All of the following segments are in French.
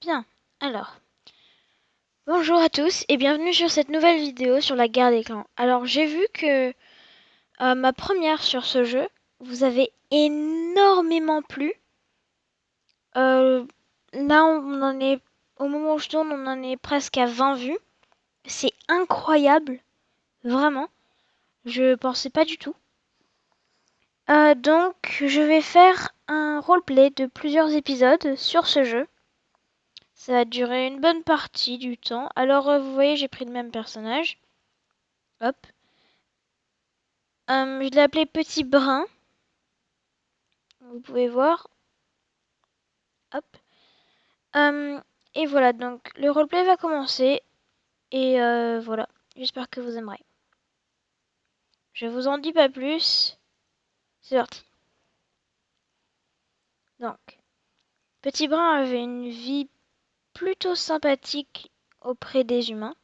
Bien, alors, bonjour à tous et bienvenue sur cette nouvelle vidéo sur la guerre des clans. Alors, j'ai vu que ma première sur ce jeu vous avez énormément plu. Euh, Là, on en est, au moment où je tourne, on en est presque à 20 vues. C'est incroyable, vraiment. Je pensais pas du tout. Donc, je vais faire un roleplay de plusieurs épisodes sur ce jeu. Ça va durer une bonne partie du temps. Alors, vous voyez, j'ai pris le même personnage. Hop. Je l'ai appelé Petit Brun. Vous pouvez voir. Hop. Et voilà, donc le roleplay va commencer. Et voilà, j'espère que vous aimerez. Je vous en dis pas plus. C'est parti. Donc, Petit Brun avait une vie plutôt sympathique auprès des humains.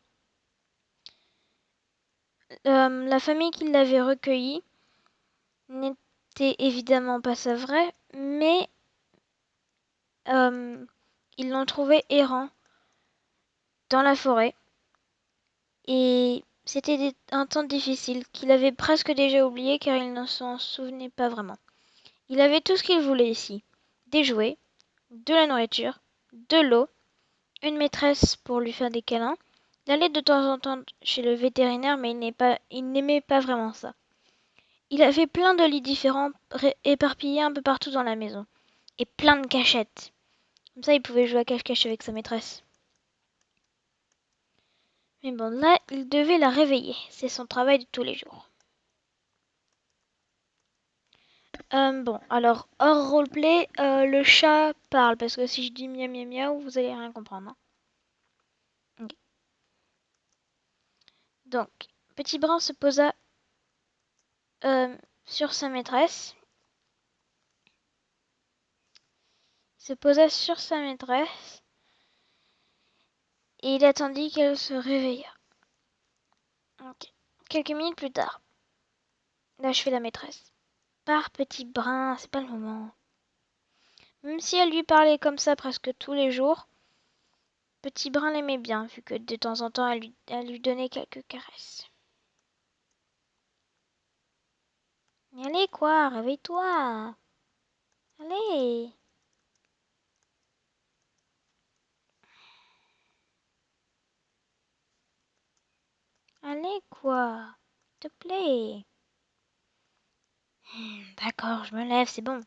La famille qui l'avait recueilli n'était évidemment pas sa vraie, mais ils l'ont trouvé errant dans la forêt. Et c'était un temps difficile qu'il avait presque déjà oublié car il ne s'en souvenait pas vraiment. Il avait tout ce qu'il voulait ici. Des jouets, de la nourriture, de l'eau, une maîtresse pour lui faire des câlins. Il allait de temps en temps chez le vétérinaire mais il n'aimait pas vraiment ça. Il avait plein de lits différents éparpillés un peu partout dans la maison. Et plein de cachettes. Comme ça il pouvait jouer à cache-cache avec sa maîtresse. Mais bon, là, il devait la réveiller. C'est son travail de tous les jours. Bon, alors, hors roleplay, le chat parle, parce que si je dis miaou miaou miaou, vous allez rien comprendre. Hein. Ok. Donc, Petit Brun se posa sur sa maîtresse. Et il attendit qu'elle se réveilla. Ok. Quelques minutes plus tard, il a achevé la maîtresse. Pars, Petit Brun, c'est pas le moment. Même si elle lui parlait comme ça presque tous les jours, Petit Brun l'aimait bien, vu que de temps en temps elle lui donnait quelques caresses. Mais allez quoi, réveille-toi. Allez. Allez quoi, s'il te plaît. D'accord, je me lève, c'est bon.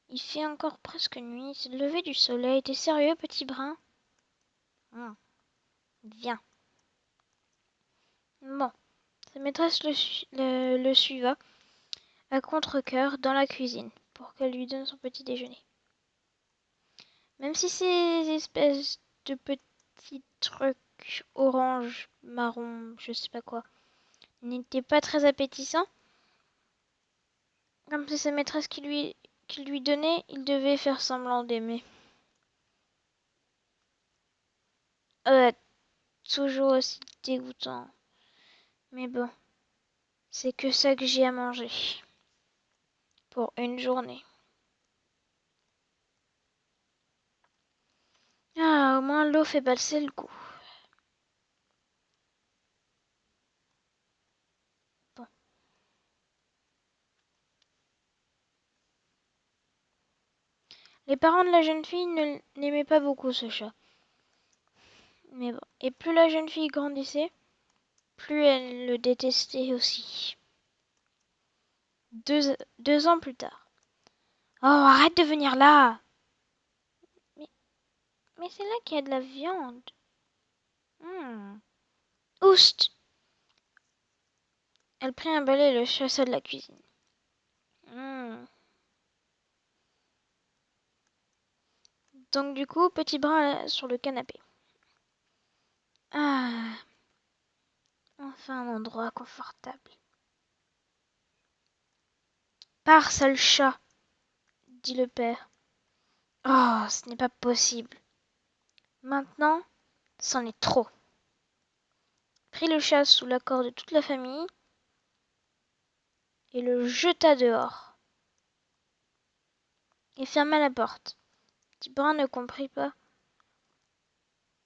Il fait encore presque nuit, c'est le lever du soleil. T'es sérieux, Petit Brun? Viens. Bon, sa maîtresse le suiva à contre-cœur dans la cuisine pour qu'elle lui donne son petit déjeuner. Même si ces espèces de petits trucs orange, marron, je sais pas quoi, n'étaient pas très appétissants, comme c'est sa maîtresse qui lui donnait, il devait faire semblant d'aimer. Euh, Toujours aussi dégoûtant. Mais bon, c'est que ça que j'ai à manger. Pour une journée. Ah, au moins l'eau fait passer le goût. Bon. Les parents de la jeune fille n'aimaient pas beaucoup ce chat. Mais bon. Et plus la jeune fille grandissait, plus elle le détestait aussi. Deux ans plus tard. Oh, arrête de venir là! Mais, mais c'est là qu'il y a de la viande. Oust! Elle prit un balai et le chassa de la cuisine. Donc du coup, Petit Brun sur le canapé. Ah, enfin un endroit confortable. Pars, sale chat, dit le père. Oh, ce n'est pas possible. Maintenant, c'en est trop. Prit le chat sous l'accord de toute la famille et le jeta dehors. Et ferma la porte. Petit Brun ne comprit pas.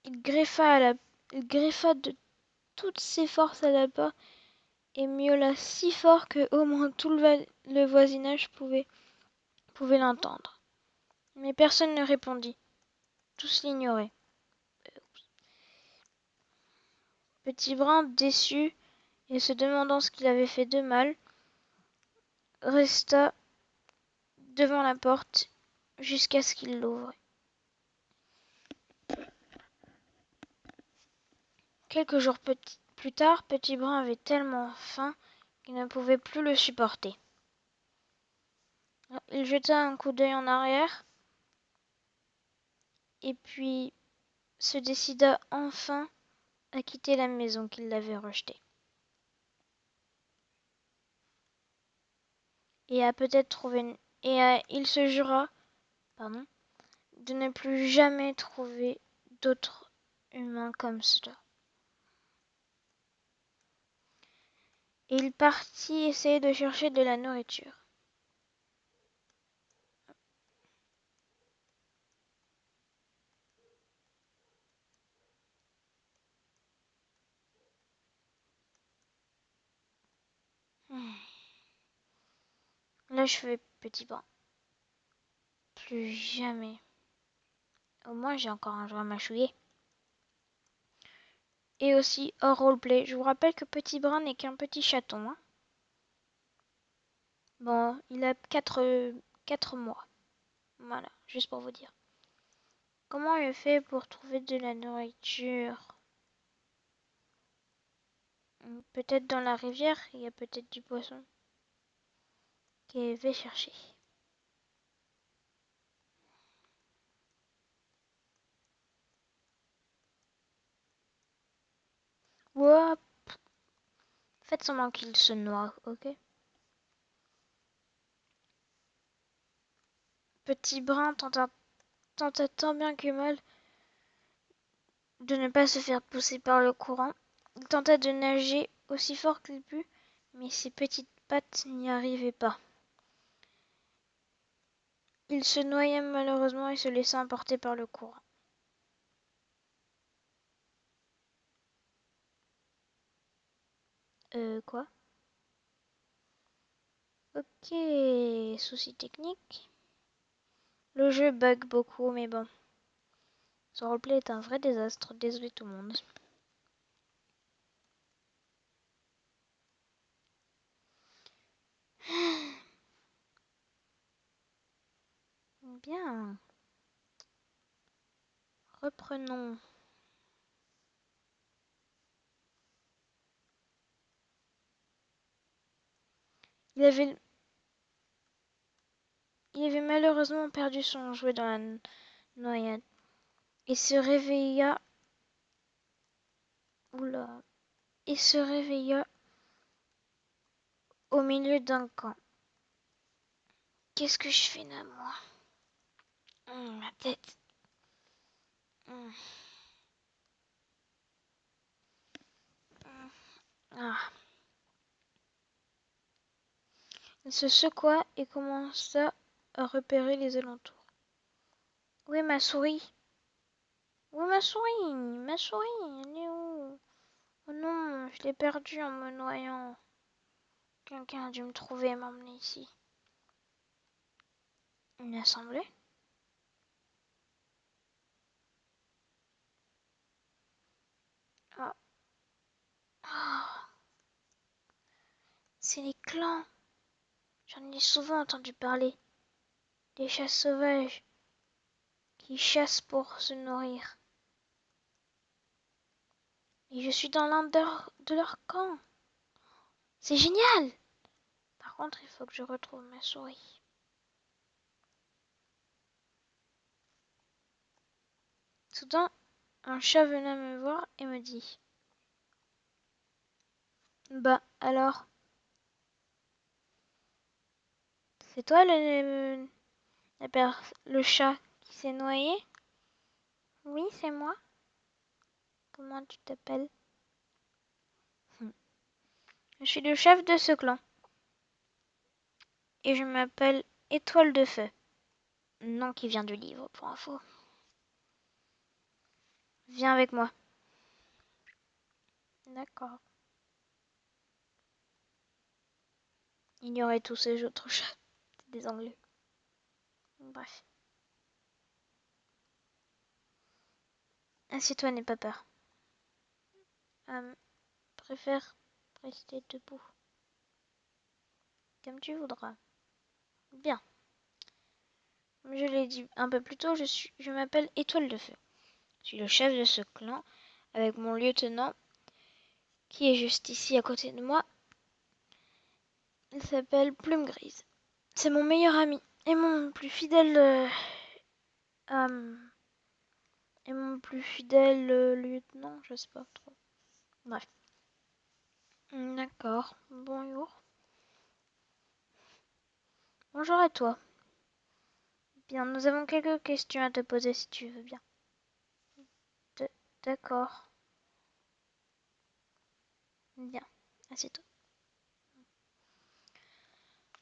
Il griffa de toutes ses forces à la porte et miaula si fort que au moins tout le voisinage pouvait l'entendre. Mais personne ne répondit. Tous l'ignoraient. Petit Brun, déçu et se demandant ce qu'il avait fait de mal, resta devant la porte jusqu'à ce qu'il l'ouvre. Quelques jours plus tard, Petit Brun avait tellement faim qu'il ne pouvait plus le supporter. Il jeta un coup d'œil en arrière et puis se décida enfin à quitter la maison qu'il avait rejetée. Et à peut-être trouver il se jura, pardon, de ne plus jamais trouver d'autres humains comme cela. Et il partit essayer de chercher de la nourriture. Là, je fais Petit Brun. Plus jamais. Au moins, j'ai encore un jour à mâchouiller. Et aussi, hors roleplay, je vous rappelle que Petit Brun n'est qu'un petit chaton. Hein. Bon, il a 4 mois. Voilà, juste pour vous dire. Comment il fait pour trouver de la nourriture? Peut-être dans la rivière, il y a peut-être du poisson qu'il va chercher. Ouah, faites semblant qu'il se noie, ok? Petit Brun tenta tant bien que mal de ne pas se faire pousser par le courant. Il tenta de nager aussi fort qu'il put, mais ses petites pattes n'y arrivaient pas. Il se noya malheureusement et se laissa emporter par le courant. Quoi? Ok, souci technique. Le jeu bug beaucoup, mais bon. Ce roleplay est un vrai désastre. Désolé tout le monde. Bien. Reprenons. Il avait malheureusement perdu son jouet dans la noyade et se réveilla. Oula. Et se réveilla au milieu d'un camp. Qu'est-ce que je fais là, moi? Ma tête. Ah. Il se secoua et commença à repérer les alentours. Où est ma souris? Où est ma souris? Ma souris, elle est où? Oh non, je l'ai perdue en me noyant. Quelqu'un a dû me trouver et m'emmener ici. Une assemblée? Ah. Oh, c'est les clans. J'en ai souvent entendu parler. Des chats sauvages qui chassent pour se nourrir. Et je suis dans l'un de leurs camps. C'est génial! Par contre, il faut que je retrouve ma souris. Soudain, un chat venait me voir et me dit: Bah, alors, c'est toi le chat qui s'est noyé? Oui, c'est moi. Comment tu t'appelles? Je suis le chef de ce clan. Et je m'appelle Étoile de Feu. nom qui vient du livre, pour info. Viens avec moi. D'accord. Ignorez tous ces autres chats. C'est des Anglais. Bref. Assieds-toi, n'aie pas peur. Préfère rester debout. Comme tu voudras. Bien. Comme je l'ai dit un peu plus tôt, je m'appelle Étoile de Feu. Je suis le chef de ce clan, avec mon lieutenant, qui est juste ici à côté de moi. Il s'appelle Plume Grise. C'est mon meilleur ami et mon plus fidèle lieutenant, je sais pas trop. Bref. D'accord. Bonjour. Bonjour à toi. Bien, nous avons quelques questions à te poser si tu veux bien. D'accord. Bien. Assieds-toi.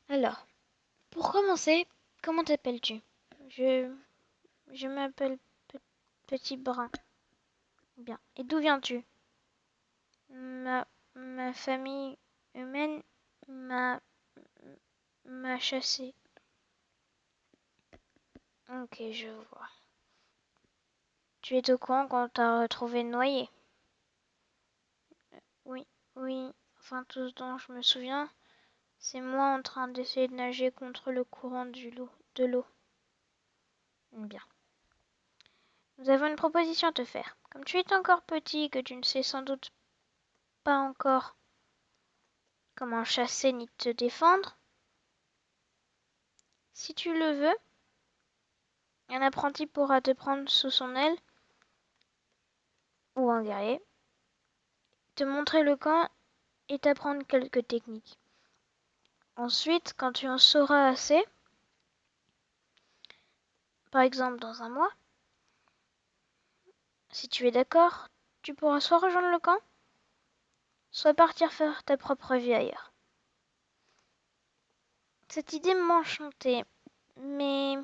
Alors, pour commencer, comment t'appelles-tu? Je, je m'appelle Petit Brun. Bien. Et d'où viens-tu? Ma famille humaine m'a chassé. Ok, je vois. Tu es au courant quand t'as retrouvé noyé? Oui, oui. Enfin, tout ce dont je me souviens, c'est moi en train d'essayer de nager contre le courant de l'eau. Bien. Nous avons une proposition à te faire. Comme tu es encore petit et que tu ne sais sans doute pas encore comment chasser ni te défendre, si tu le veux, un apprenti pourra te prendre sous son aile, ou un guerrier, te montrer le camp et t'apprendre quelques techniques. Ensuite, quand tu en sauras assez, par exemple dans un mois, si tu es d'accord, tu pourras soit rejoindre le camp, soit partir faire ta propre vie ailleurs. Cette idée m'enchantait, mais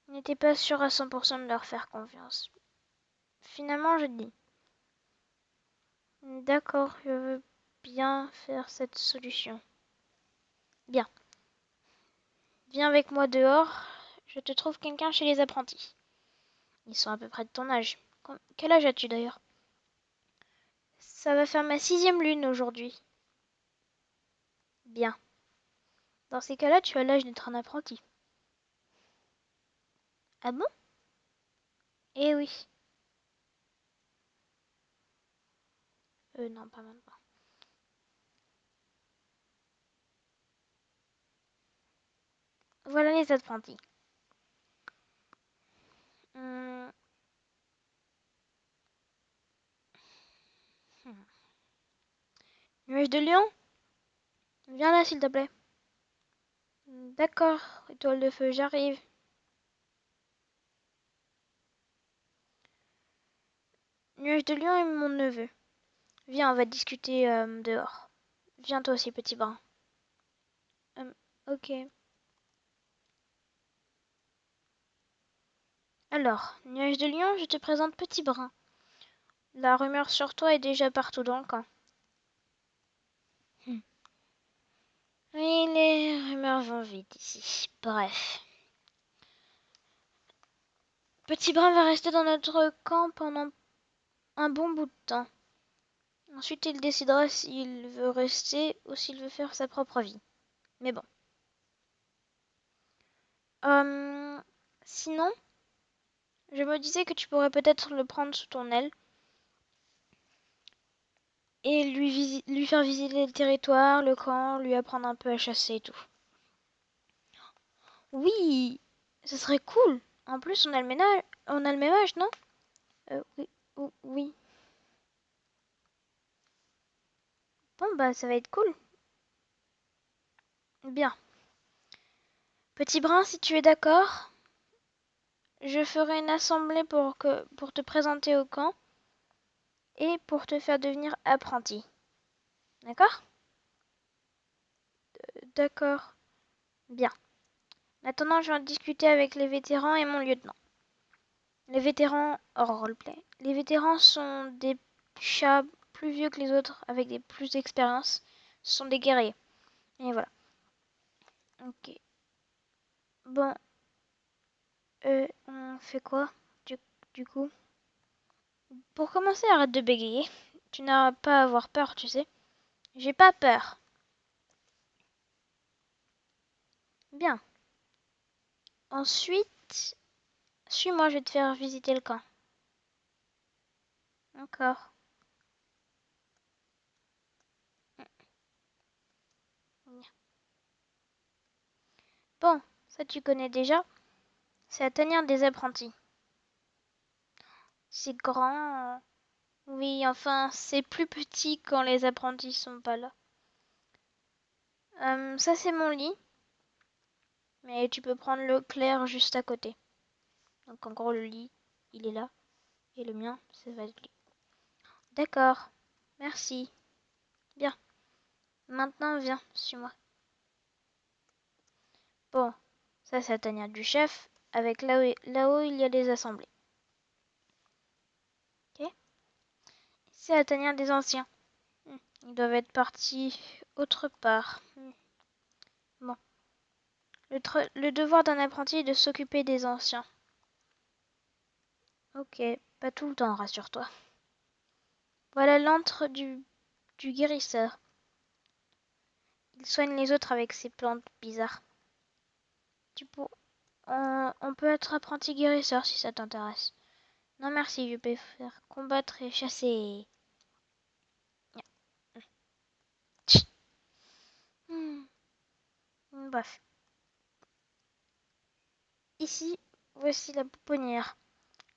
je n'étais pas sûre à 100% de leur faire confiance. Finalement, je dis, d'accord, je veux bien faire cette solution. Bien, viens avec moi dehors, je te trouve quelqu'un chez les apprentis. Ils sont à peu près de ton âge. Quel âge as-tu d'ailleurs? Ça va faire ma 6e lune aujourd'hui. Bien. Dans ces cas-là, tu as l'âge d'être un apprenti. Ah bon? Eh oui. Non, pas maintenant. Voilà les apprentis. Hum, hmm. Nuage de lion? Viens là, s'il te plaît. D'accord, étoile de feu, j'arrive. Nuage de lion est mon neveu. Viens, on va discuter dehors. Viens toi aussi, petit brin. Ok. Alors, nuage de lion, je te présente petit brin. La rumeur sur toi est déjà partout dans le camp. Hmm. Oui, les rumeurs vont vite ici. Bref. Petit Brun va rester dans notre camp pendant un bon bout de temps. Ensuite, il décidera s'il veut rester ou s'il veut faire sa propre vie. Mais bon. Euh, Sinon, je me disais que tu pourrais peut-être le prendre sous ton aile et lui faire visiter le territoire, le camp, lui apprendre un peu à chasser et tout. Oui, ce serait cool. En plus, on a le même âge, non? Oui, oui. Bon, bah, ça va être cool. Bien. Petit Brun, si tu es d'accord, je ferai une assemblée pour te présenter au camp et pour te faire devenir apprenti. D'accord? D'accord. Bien. Maintenant, je vais en discuter avec les vétérans et mon lieutenant. Les vétérans hors roleplay. Les vétérans sont des chats plus vieux que les autres, avec des plus d'expérience. Ce sont des guerriers. Et voilà. Ok. Bon, on fait quoi du coup? Pour commencer, arrête de bégayer. Tu n'as pas à avoir peur, tu sais. J'ai pas peur. Bien. Ensuite, suis-moi, je vais te faire visiter le camp. Encore. Bon, ça tu connais déjà. C'est la tanière des apprentis. C'est grand. Oui, enfin, c'est plus petit quand les apprentis sont pas là. Ça, c'est mon lit. Mais tu peux prendre le clair juste à côté. Donc, en gros, le lit, il est là. Et le mien, c'est votre lit. D'accord. Merci. Bien. Maintenant, viens, suis-moi. Bon, ça, c'est la tanière du chef. Avec là-haut, il y a les assemblées. Ok? C'est la tanière des anciens. Ils doivent être partis autre part. Bon. Le devoir d'un apprenti est de s'occuper des anciens. Ok, pas tout le temps, rassure-toi. Voilà l'antre du guérisseur. Il soigne les autres avec ses plantes bizarres. Tu pour... on peut être apprenti guérisseur si ça t'intéresse. Non merci, je préfère combattre et chasser. Bref. Ici, voici la pouponnière.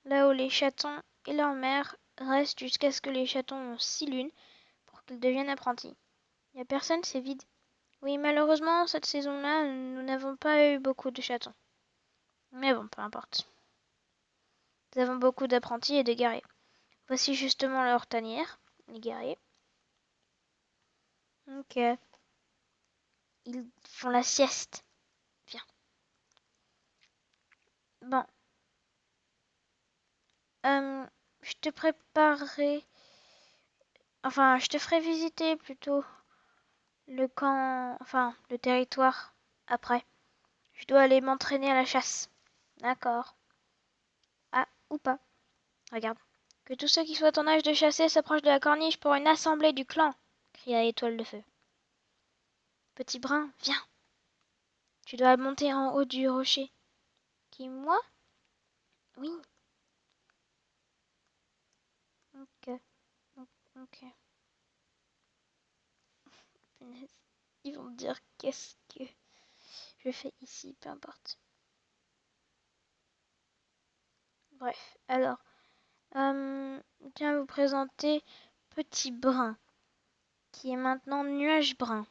Là où les chatons et leur mère restent jusqu'à ce que les chatons ont 6 lunes pour qu'ils deviennent apprentis. Il n'y a personne, c'est vide. Oui, malheureusement, cette saison-là, nous n'avons pas eu beaucoup de chatons. Mais bon, peu importe. Nous avons beaucoup d'apprentis et de guerriers. Voici justement leur tanière, les guerriers. Ok. Ils font la sieste. Viens. Bon. Je te préparerai... Enfin, je te ferai visiter plutôt le camp... Enfin, le territoire après. Je dois aller m'entraîner à la chasse. D'accord. Ah, ou pas. Regarde. Que tous ceux qui soient en âge de chasser s'approchent de la corniche pour une assemblée du clan, cria Étoile de Feu. Petit Brun, viens. Tu dois monter en haut du rocher. Qui, moi? Oui. Ok. Ok. Ils vont me dire qu'est-ce que je fais ici, peu importe. Bref, alors, je tiens à vous présenter Petit Brun, qui est maintenant Nuage Brun.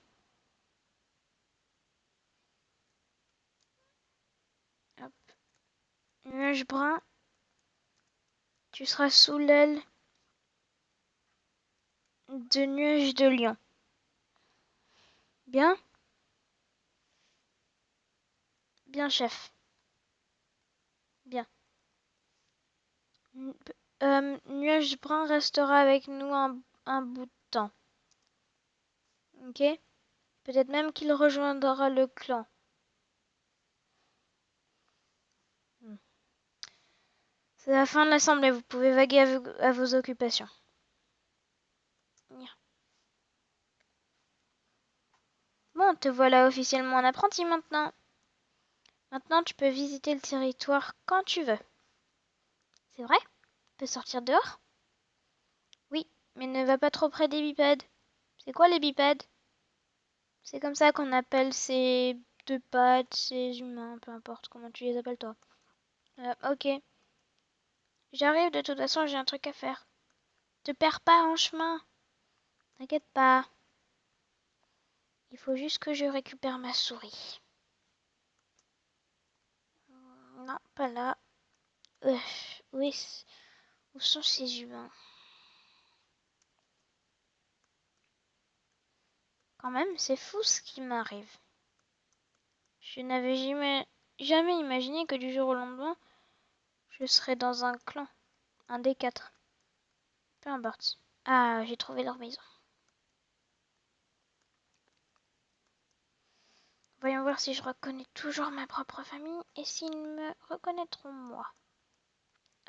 Hop. Nuage Brun, tu seras sous l'aile de Nuage de Lion. Bien? Bien, chef. Bien. Nuage Brun restera avec nous un bout de temps. Ok? Peut-être même qu'il rejoindra le clan. C'est la fin de l'assemblée, vous pouvez vaguer à vos occupations. Bon, te voilà officiellement un apprenti maintenant. Maintenant, tu peux visiter le territoire quand tu veux. C'est vrai? Tu peux sortir dehors? Oui, mais ne va pas trop près des bipèdes. C'est quoi les bipèdes? C'est comme ça qu'on appelle ces deux pattes, ces humains, peu importe comment tu les appelles toi. Ok. J'arrive, de toute façon, j'ai un truc à faire. Te perds pas en chemin. T'inquiète pas. Il faut juste que je récupère ma souris. Non, pas là. Oui, où sont ces humains? Quand même, c'est fou ce qui m'arrive. Je n'avais jamais jamais imaginé que du jour au lendemain, je serais dans un clan. Un des quatre. Peu importe. Ah, j'ai trouvé leur maison. Voyons voir si je reconnais toujours ma propre famille et s'ils me reconnaîtront moi.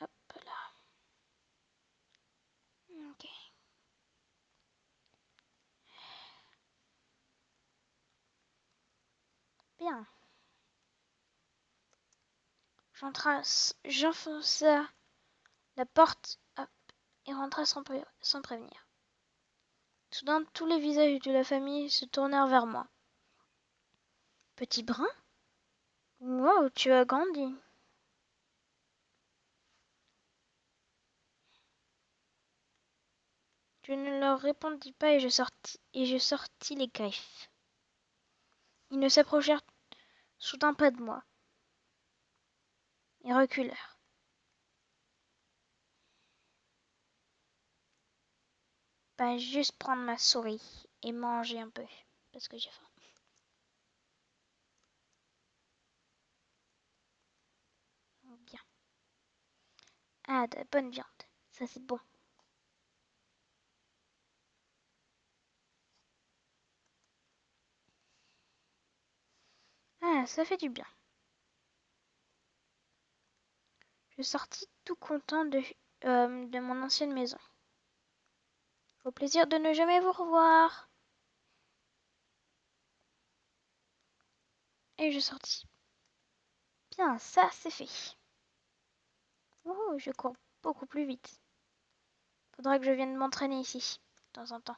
Hop là. Ok. Bien. J'enfonça la porte, hop, et rentra sans prévenir. Soudain, tous les visages de la famille se tournèrent vers moi. Petit Brun? Wow, tu as grandi. Je ne leur répondis pas et je sortis les griffes. Ils ne s'approchèrent soudain pas de moi. Ils reculèrent. Pas juste prendre ma souris et manger un peu, parce que j'ai faim. Bien. Ah, de la bonne viande. Ça, c'est bon. Ah, ça fait du bien. Je sortis tout content de mon ancienne maison. Au plaisir de ne jamais vous revoir. Et je sortis. Bien, ça, c'est fait. Oh, je cours beaucoup plus vite. Faudra que je vienne m'entraîner ici, de temps en temps.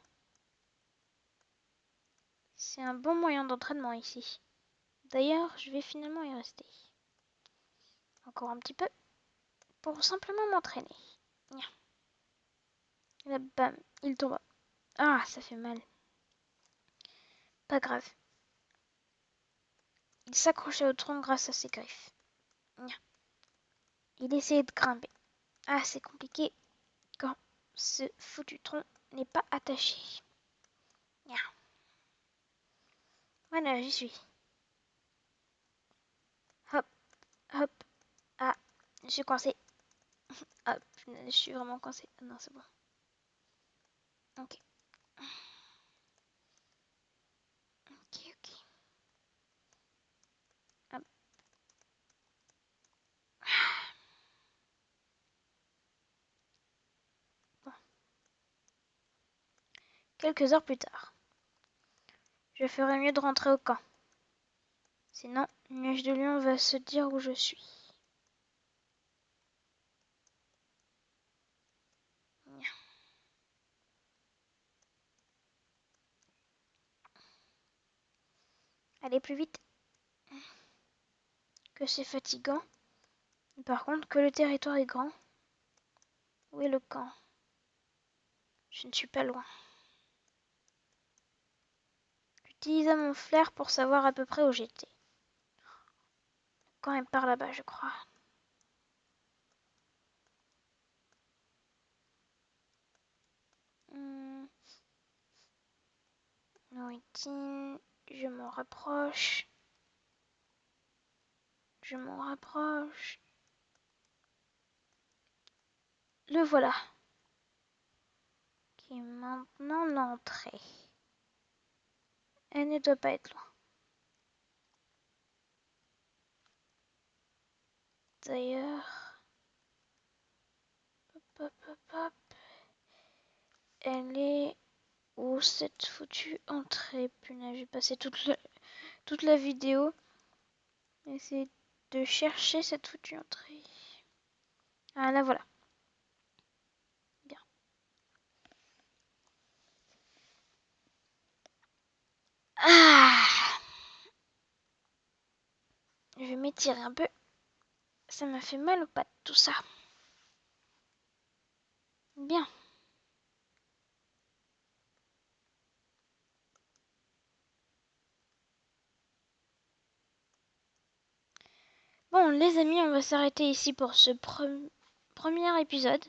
C'est un bon moyen d'entraînement ici. D'ailleurs, je vais finalement y rester. Encore un petit peu, pour simplement m'entraîner. Et là, bam, il tombe. Ah, ça fait mal. Pas grave. Il s'accrochait au tronc grâce à ses griffes. Il essayait de grimper. Ah, c'est compliqué quand ce foutu tronc n'est pas attaché. Voilà, j'y suis. Hop, hop. Ah, je suis coincée. Hop, je suis vraiment coincée. Ah non, c'est bon. Ok. Ok, ok. Hop. Bon. Quelques heures plus tard, je ferais mieux de rentrer au camp. Sinon, Nuage de Lion va se dire où je suis. Allez plus vite que c'est fatigant. Par contre, que le territoire est grand. Où est le camp? Je ne suis pas loin. J'utilisa mon flair pour savoir à peu près où j'étais. Le camp est par là-bas, je crois. Noitine, je m'en rapproche. Je m'en rapproche. Le voilà. Qui est maintenant l'entrée. Elle ne doit pas être loin. D'ailleurs, hop, hop, hop, hop. Elle est où cette foutue entrée? Punaise, j'ai passé toute la vidéo. Essayer de chercher cette foutue entrée. Ah, la voilà. Bien. Ah! Je vais m'étirer un peu. Ça m'a fait mal aux pattes, tout ça. Bien. Bon, les amis, on va s'arrêter ici pour ce premier épisode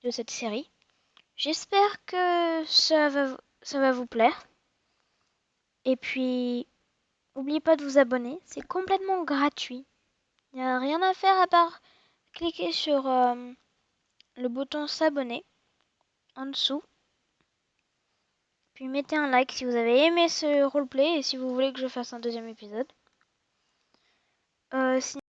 de cette série. J'espère que ça va vous plaire. Et puis, n'oubliez pas de vous abonner, c'est complètement gratuit. Il n'y a rien à faire à part cliquer sur le bouton s'abonner en dessous. Puis mettez un like si vous avez aimé ce roleplay et si vous voulez que je fasse un deuxième épisode.